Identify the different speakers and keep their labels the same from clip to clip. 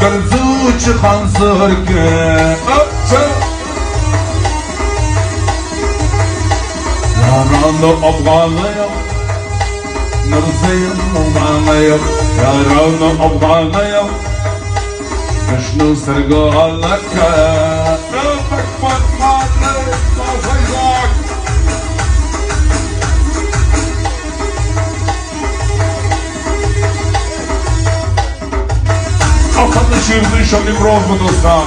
Speaker 1: قرزوش خنصرك يا رانو أبغانيا نرزين ومعنيا يا رانو أبغانيا شنو سرقوا لك قلبك فتحان لك ما فيزاك أخذنا شي بديشة ميكروفون دوستا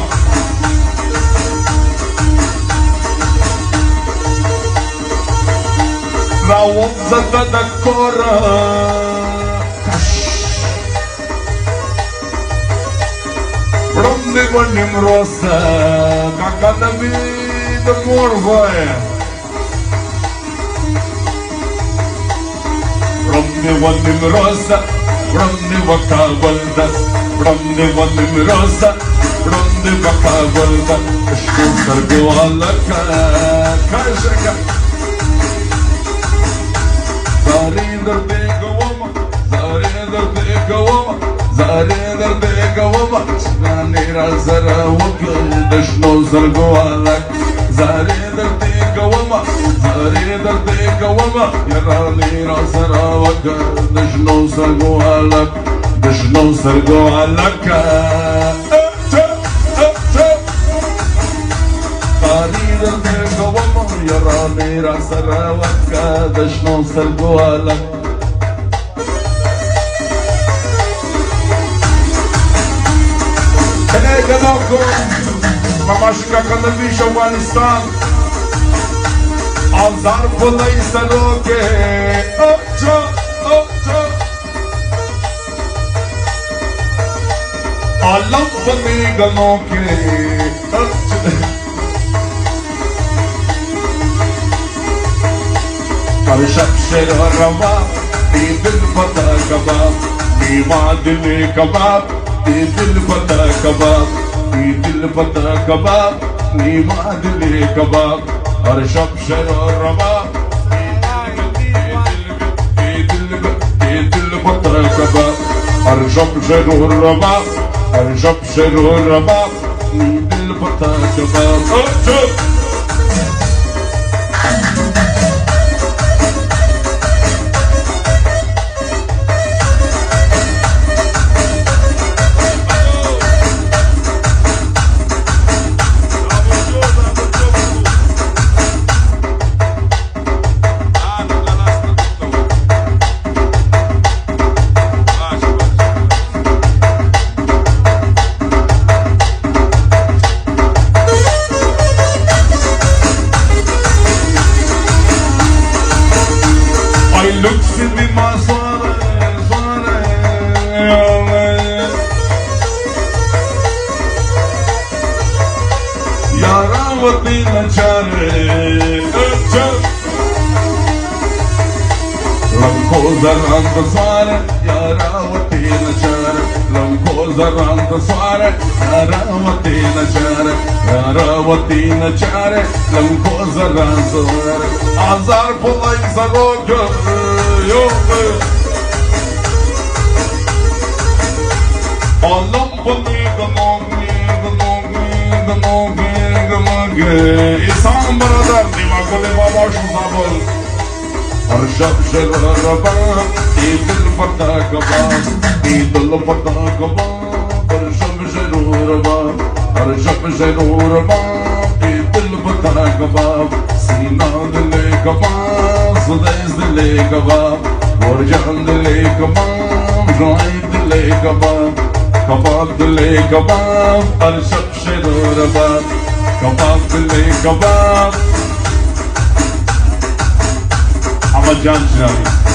Speaker 1: راوض تذكر Romne volim rosa, kako da mi da morvoje. Romne volim rosa, romne vaka voldas, romne volim rosa, romne vaka voldas. Što sargo alaka, kaže ka. Zari darte gavama, zari darte gavama. زاري دردك وما شناني رازر وكل دشنو زرقوالك زاري دردك وما زاري دردك وما يراني رازر وكل دشنو زرقوالك دشنو زرقوالك زاري دردك وما يراني رازر وكل دشنو زرقوالك Мамашка Канавиш, Афганистан, Азар Пулай Сароке, Очо, Очо, Алам Пами Ганоке, Очо. Аршаб Шера Рава, Идил Фата Кабаб, Нимадили Кабаб, Идил Фата Кабаб. Idil fata kebab, ni madili kebab, arshab shara rabab. Idil fata kebab, arshab shara rabab, arshab shara rabab, idil fata kebab. زرانت سواره یاراوتی نچاره لمکو زرانت سواره یاراوتی نچاره یاراوتی نچاره لمکو زرانت سواره آزار پولای زروگه یوگه آلم پولی گنوگی گنوگی گنوگی گنوگی ایسان برادر دیما کلی باباشون زبال Arshab shara rabab, idil fata kebab, idil fata kebab. Arshab shara rabab, arshab shara rabab, idil fata kebab. Sina dile kebab, sudais dile kebab, warjan dile kebab, joy dile kebab, kebab dile kebab. Arshab shara rabab, kebab dile kebab. Ahmad Can Çınarlı.